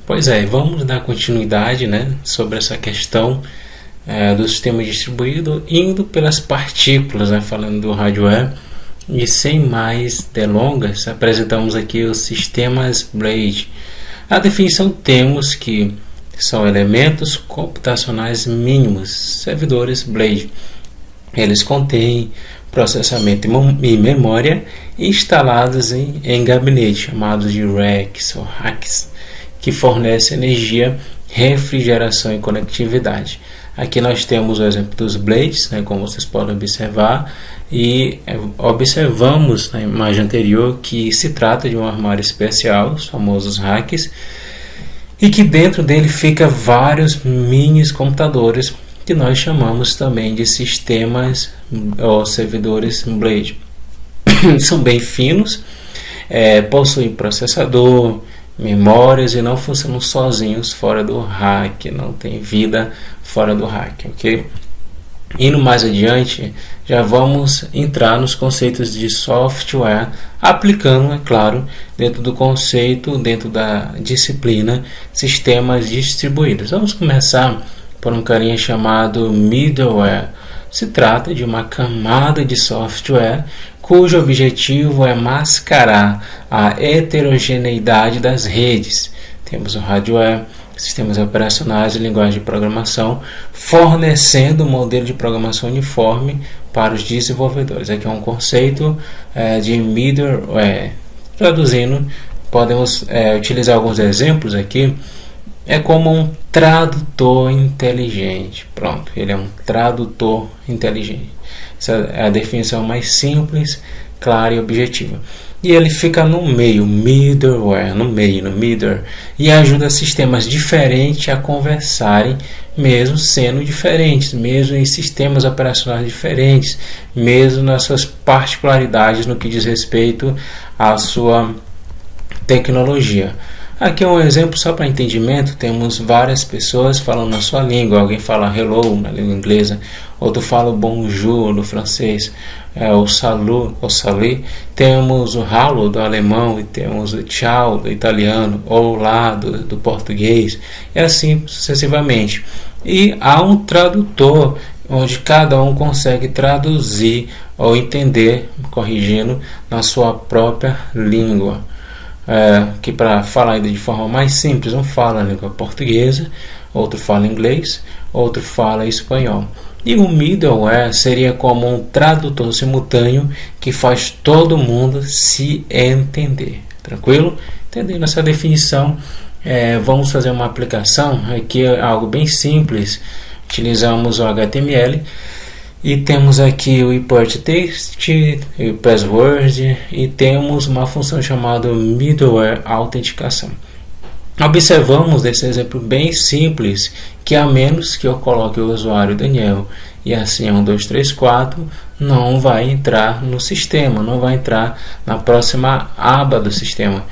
Pois é, vamos dar continuidade, né, sobre essa questão do sistema distribuído, indo pelas partículas, né, falando do hardware. E sem mais delongas, apresentamos aqui os sistemas Blade. A definição temos que são elementos computacionais mínimos, servidores Blade. Eles contêm processamento e memória instalados em gabinete, chamados de racks ou racks, que fornecem energia, refrigeração e conectividade. Aqui nós temos o exemplo dos blades, né, como vocês podem observar, e observamos na imagem anterior que se trata de um armário especial, os famosos racks, e que dentro dele fica vários mini computadores que nós chamamos também de sistemas ou servidores Blade. São bem finos, possuem processador, memórias e não funcionam sozinhos fora do rack, não tem vida fora do rack, ok? Indo mais adiante, já vamos entrar nos conceitos de software, aplicando, é claro, dentro do conceito, dentro da disciplina, sistemas distribuídos. Vamos começar por um carinha chamado middleware. Se trata de uma camada de software cujo objetivo é mascarar a heterogeneidade das redes. Temos o hardware, sistemas operacionais e linguagem de programação, fornecendo um modelo de programação uniforme para os desenvolvedores. Aqui é um conceito de middleware. Traduzindo, podemos utilizar alguns exemplos aqui. É como um tradutor inteligente. Pronto, ele é um tradutor inteligente. Essa é a definição mais simples, clara e objetiva. E ele fica no meio, middleware, no middle, e ajuda sistemas diferentes a conversarem, mesmo sendo diferentes, mesmo em sistemas operacionais diferentes, mesmo nas suas particularidades no que diz respeito à sua tecnologia. Aqui é um exemplo só para entendimento. Temos várias pessoas falando na sua língua. Alguém fala hello na língua inglesa, outro fala bonjour no francês, o salut, o salut. Temos o hallo do alemão e temos o ciao do italiano, ou lá do português, e assim sucessivamente. E há um tradutor onde cada um consegue traduzir ou entender, corrigindo, na sua própria língua. Que para falar ainda de forma mais simples, um fala a língua portuguesa, outro fala inglês, outro fala espanhol. E o middleware seria como um tradutor simultâneo que faz todo mundo se entender. Tranquilo? Entendendo essa definição, vamos fazer uma aplicação. Aqui é algo bem simples. Utilizamos o HTML. E temos aqui o import text, o password, e temos uma função chamada middleware autenticação. Observamos nesse exemplo bem simples que a menos que eu coloque o usuário Daniel e assim 1, 2, 3, 4, não vai entrar no sistema, não vai entrar na próxima aba do sistema.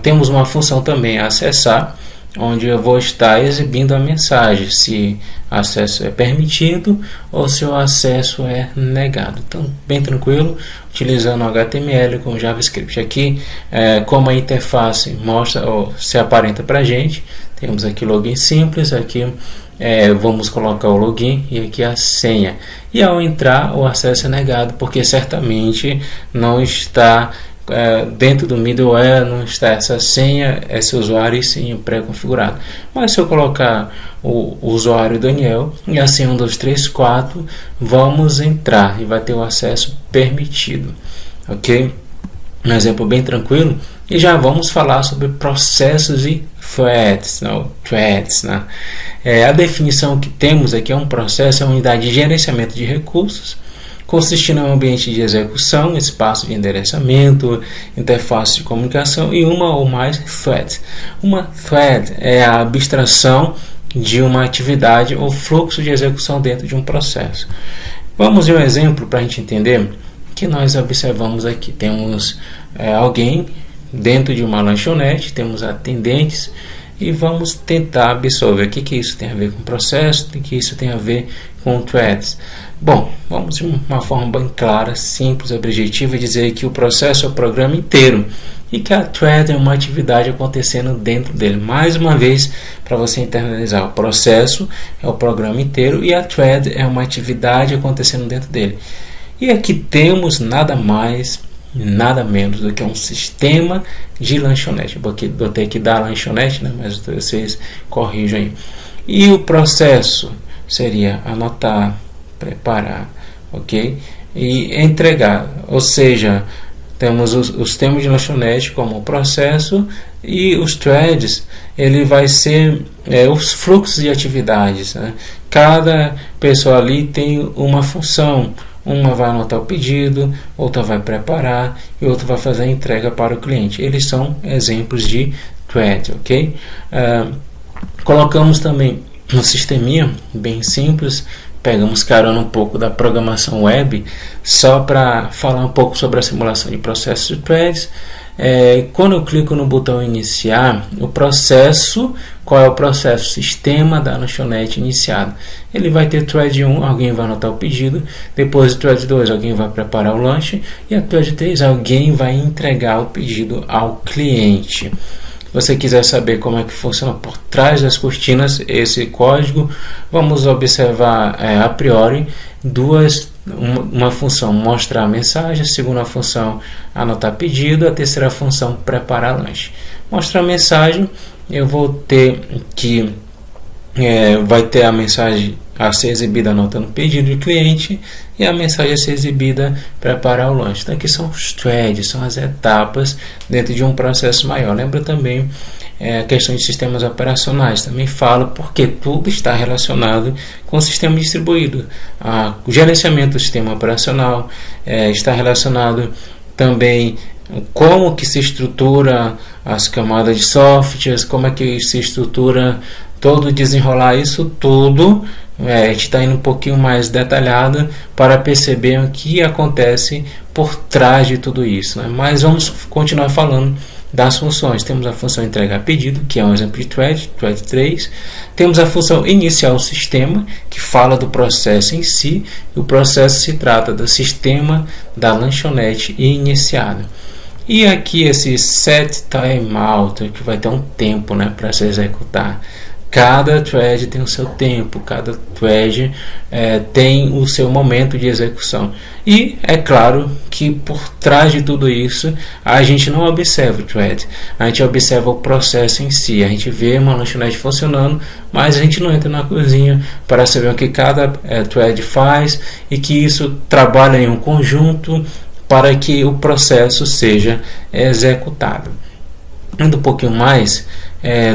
Temos uma função também a acessar, onde eu vou estar exibindo a mensagem, se acesso é permitido ou se o acesso é negado. Então, bem tranquilo, utilizando o HTML com JavaScript. Aqui, como a interface mostra ou se aparenta para a gente, temos aqui login simples, aqui vamos colocar o login e aqui a senha. E ao entrar, o acesso é negado, porque certamente não está dentro do middleware, não está essa senha, esse usuário e senha pré-configurado. Mas se eu colocar o usuário Daniel e assim 1, 2, 3, 4, vamos entrar e vai ter o acesso permitido, ok? Um exemplo bem tranquilo. E já vamos falar sobre processos e threads, né? A definição que temos aqui é um processo, é uma unidade de gerenciamento de recursos, consistindo em um ambiente de execução, espaço de endereçamento, interface de comunicação e uma ou mais threads. Uma thread é a abstração de uma atividade ou fluxo de execução dentro de um processo. Vamos ver um exemplo para a gente entender que nós observamos aqui. Temos alguém dentro de uma lanchonete, temos atendentes e vamos tentar absorver o que isso tem a ver com o processo, o que isso tem a ver com threads? Bom, vamos de uma forma bem clara, simples, objetiva, dizer que o processo é o programa inteiro e que a thread é uma atividade acontecendo dentro dele. Mais uma vez, para você internalizar, o processo é o programa inteiro e a thread é uma atividade acontecendo dentro dele. E aqui temos nada mais, nada menos do que um sistema de lanchonete. Botei aqui da lanchonete, né? Mas vocês corrijam aí. E o processo seria anotar, preparar, ok? E entregar, ou seja, temos os termos de lanchonete como processo e os threads, ele vai ser os fluxos de atividades, né? Cada pessoa ali tem uma função, uma vai anotar o pedido, outra vai preparar e outra vai fazer a entrega para o cliente. Eles são exemplos de thread, ok? Colocamos também um sisteminha bem simples, pegamos carona um pouco da programação web, só para falar um pouco sobre a simulação de processos de threads. Quando eu clico no botão iniciar, o processo, qual é o processo? Sistema da lanchonete iniciado. Ele vai ter thread 1, alguém vai anotar o pedido, depois o thread 2, alguém vai preparar o lanche, e a thread 3, alguém vai entregar o pedido ao cliente. Se você quiser saber como é que funciona por trás das cortinas esse código, vamos observar a priori uma função mostrar a mensagem, a segunda função anotar pedido, a terceira função preparar lanche. Mostrar a mensagem, eu vou ter que vai ter a mensagem a ser exibida anotando o pedido do cliente e a mensagem a ser exibida preparar o lanche. Então aqui são os threads, são as etapas dentro de um processo maior. Lembra também a questão de sistemas operacionais, também falo porque tudo está relacionado com o sistema distribuído. O gerenciamento do sistema operacional está relacionado também como que se estrutura as camadas de softwares, como é que se estrutura todo desenrolar isso tudo. A gente está indo um pouquinho mais detalhado para perceber o que acontece por trás de tudo isso, né? Mas vamos continuar falando das funções. Temos a função entregar pedido, que é um exemplo de thread 3. Temos a função iniciar o sistema, que fala do processo em si. O processo se trata do sistema da lanchonete iniciado. E aqui esse set timeout, que vai ter um tempo, né, para se executar. Cada thread tem o seu tempo, cada thread tem o seu momento de execução. E é claro que por trás de tudo isso, a gente não observa o thread, a gente observa o processo em si. A gente vê uma lanchonete funcionando, mas a gente não entra na cozinha para saber o que cada thread faz e que isso trabalha em um conjunto para que o processo seja executado. Indo um pouquinho mais,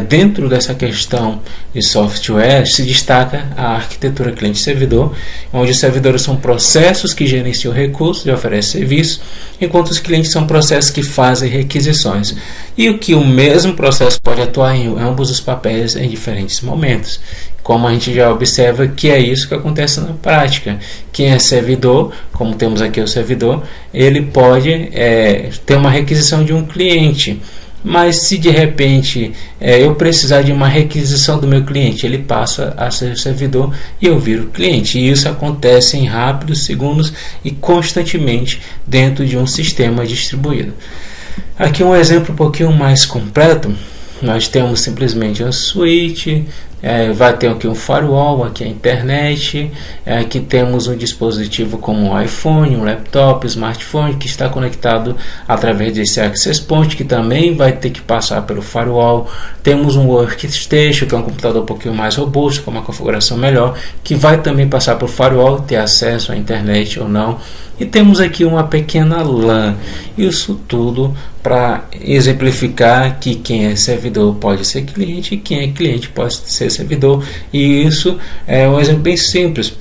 dentro dessa questão de software se destaca a arquitetura cliente-servidor, onde os servidores são processos que gerenciam recursos e oferecem serviços, enquanto os clientes são processos que fazem requisições. E o que o mesmo processo pode atuar em ambos os papéis em diferentes momentos. Como a gente já observa que é isso que acontece na prática. Quem é servidor, como temos aqui o servidor, ele pode ter uma requisição de um cliente. Mas se de repente eu precisar de uma requisição do meu cliente, ele passa a ser servidor e eu viro cliente. E isso acontece em rápidos segundos e constantemente dentro de um sistema distribuído. Aqui um exemplo um pouquinho mais completo. Nós temos simplesmente um switch, vai ter aqui um firewall, aqui a internet, aqui temos um dispositivo como um iPhone, um laptop, um smartphone que está conectado através desse access point, que também vai ter que passar pelo firewall. Temos um workstation, que é um computador um pouquinho mais robusto, com uma configuração melhor, que vai também passar pelo firewall, ter acesso à internet ou não. E temos aqui uma pequena LAN. Isso tudo para exemplificar que quem é servidor pode ser cliente e quem é cliente pode ser servidor. E isso é um exemplo bem simples.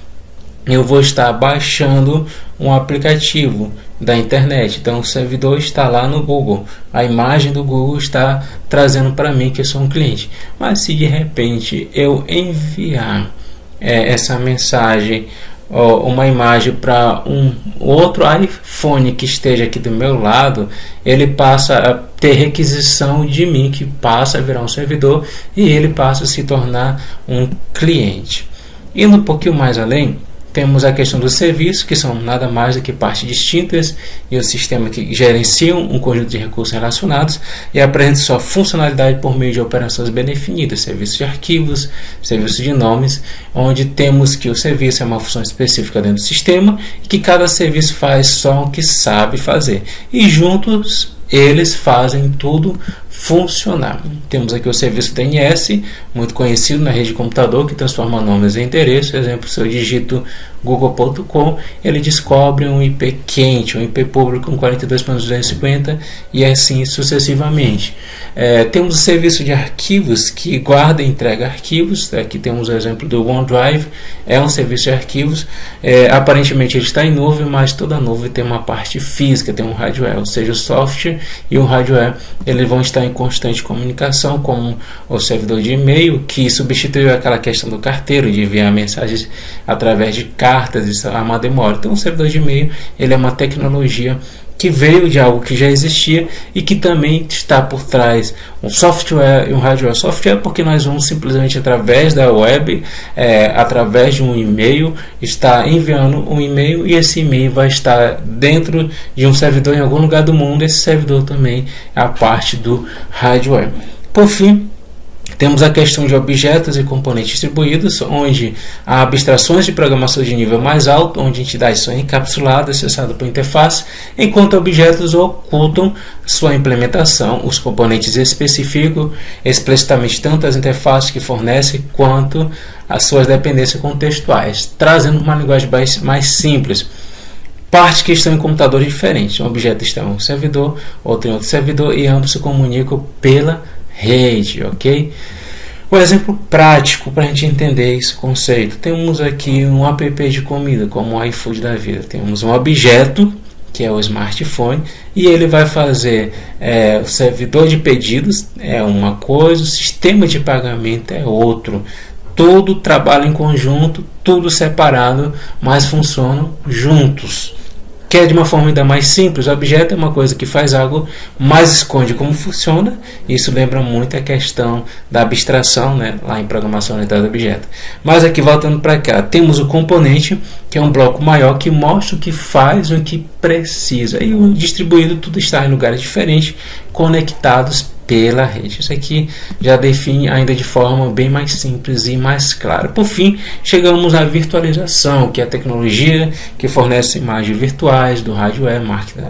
Eu vou estar baixando um aplicativo da internet. Então o servidor está lá no Google. A imagem do Google está trazendo para mim que eu sou um cliente. Mas se de repente eu enviar essa mensagem, uma imagem para um outro iPhone que esteja aqui do meu lado, ele passa a ter requisição de mim, que passa a virar um servidor e ele passa a se tornar um cliente. Indo um pouquinho mais além, Temos a questão dos serviços, que são nada mais do que partes distintas e o sistema que gerenciam um conjunto de recursos relacionados e apresentam sua funcionalidade por meio de operações bem definidas, serviços de arquivos, serviços de nomes, onde temos que o serviço é uma função específica dentro do sistema e que cada serviço faz só o que sabe fazer. E juntos eles fazem tudo funcionar. Temos aqui o serviço DNS, muito conhecido na rede de computador, que transforma nomes em endereços. Exemplo, se eu digito google.com, ele descobre um IP quente, um IP público com 42.250 e assim sucessivamente. Temos o serviço de arquivos, que guarda e entrega arquivos. Aqui temos o exemplo do OneDrive, é um serviço de arquivos. Aparentemente ele está em nuvem, mas toda nuvem tem uma parte física, tem um hardware, ou seja, o software e o hardware eles vão estar em constante comunicação com o servidor de e-mail, que substituiu aquela questão do carteiro de enviar mensagens através de cartas, isso é uma demora. Então o servidor de e-mail ele é uma tecnologia que veio de algo que já existia e que também está por trás um software e um hardware. Software porque nós vamos simplesmente através da web, através de um e-mail, estar enviando um e-mail e esse e-mail vai estar dentro de um servidor em algum lugar do mundo. Esse servidor também é a parte do hardware. Por fim, temos a questão de objetos e componentes distribuídos, onde há abstrações de programação de nível mais alto, onde entidades são encapsuladas, acessadas por interface, enquanto objetos ocultam sua implementação. Os componentes especificam explicitamente tanto as interfaces que fornecem, quanto as suas dependências contextuais, trazendo uma linguagem mais simples. Partes que estão em computadores diferentes. Um objeto está em um servidor, outro em outro servidor, e ambos se comunicam pela rede, ok? O exemplo prático para a gente entender esse conceito: temos aqui um app de comida, como o iFood da vida. Temos um objeto, que é o smartphone, e ele vai fazer o servidor de pedidos é uma coisa, o sistema de pagamento é outro. Tudo trabalha em conjunto, tudo separado, mas funcionam juntos. Que é de uma forma ainda mais simples. O objeto é uma coisa que faz algo, mas esconde como funciona. Isso lembra muito a questão da abstração, né, lá em programação orientada a objeto. Mas aqui, voltando para cá, temos o componente, que é um bloco maior que mostra o que faz, o que precisa. E o distribuído, tudo está em lugares diferentes, conectados pela rede. Isso aqui já define ainda de forma bem mais simples e mais clara. Por fim, chegamos à virtualização, que é a tecnologia que fornece imagens virtuais do hardware,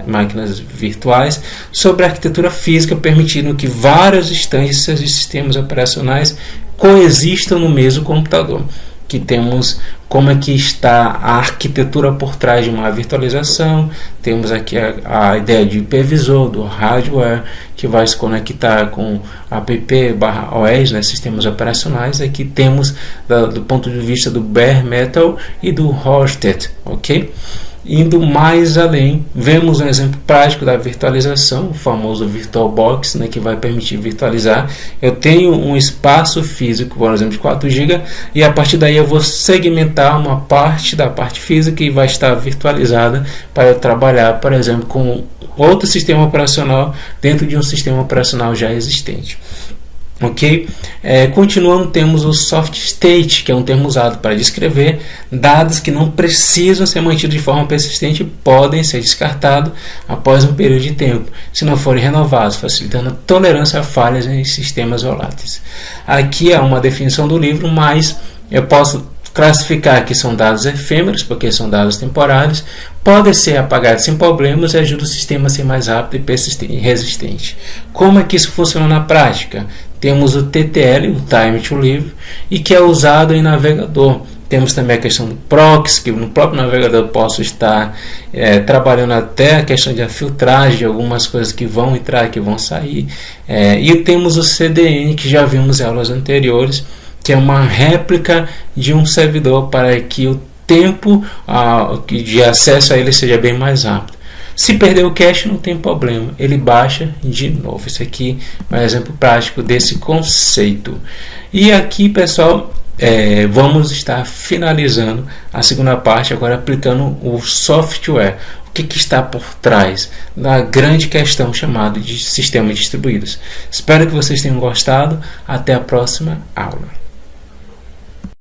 máquinas virtuais, sobre a arquitetura física, permitindo que várias instâncias e sistemas operacionais coexistam no mesmo computador. Que temos como é que está a arquitetura por trás de uma virtualização. Temos aqui a ideia de hipervisor do hardware, que vai se conectar com app/OS, né, sistemas operacionais. Aqui temos do ponto de vista do bare metal e do hosted, ok? Indo mais além, vemos um exemplo prático da virtualização, o famoso VirtualBox, né, que vai permitir virtualizar. Eu tenho um espaço físico, por exemplo, de 4 GB, e a partir daí eu vou segmentar uma parte da parte física e vai estar virtualizada para eu trabalhar, por exemplo, com outro sistema operacional dentro de um sistema operacional já existente. Ok? Continuando, temos o soft state, que é um termo usado para descrever dados que não precisam ser mantidos de forma persistente e podem ser descartados após um período de tempo, se não forem renovados, facilitando a tolerância a falhas em sistemas voláteis. Aqui é uma definição do livro, mas eu posso classificar que são dados efêmeros, porque são dados temporários, podem ser apagados sem problemas e ajuda o sistema a ser mais rápido e persistente e resistente. Como é que isso funciona na prática? Temos o TTL, o Time to Live, e que é usado em navegador. Temos também a questão do proxy, que no próprio navegador eu posso estar trabalhando até a questão de filtragem de algumas coisas que vão entrar, que vão sair. E temos o CDN, que já vimos em aulas anteriores, que é uma réplica de um servidor para que o tempo de acesso a ele seja bem mais rápido. Se perder o cache, não tem problema, ele baixa de novo. Isso aqui é um exemplo prático desse conceito. E aqui, pessoal, vamos estar finalizando a segunda parte, agora aplicando o software. O que está por trás da grande questão chamada de sistemas distribuídos. Espero que vocês tenham gostado. Até a próxima aula.